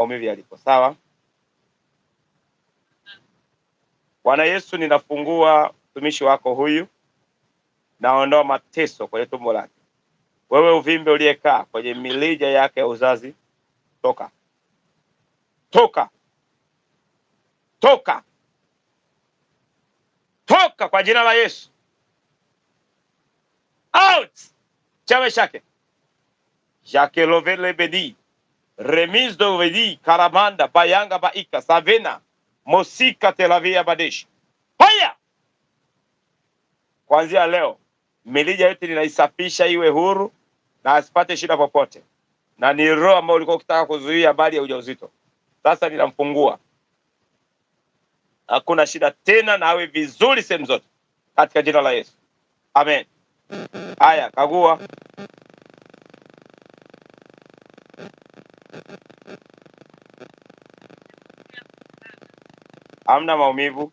maumivu yalipo. Sawa. Bwana Yesu, ninafungua mtumishi wako huyu, naondoa mateso kwenye tumbo lake. Wewe uvimbe uliyekaa kwenye milija yake ya uzazi, toka, toka, toka, toka kwa jina la Yesu. Out! Chama chake Jacques Lovele Bedi Remise do Vedi Karamanda Bayanga Baika Savena Mosika Telavia Badesh. Haya! Kuanzia leo milija yote ninaisafisha iwe huru na asipate shida popote. Na ni roho ambayo ulikuwa ukitaka kuzuia habari ya ujauzito, sasa ninamfungua. Hakuna shida tena, na awe vizuri sehemu zote katika jina la Yesu. Amen. Haya, kagua. Hamna maumivu.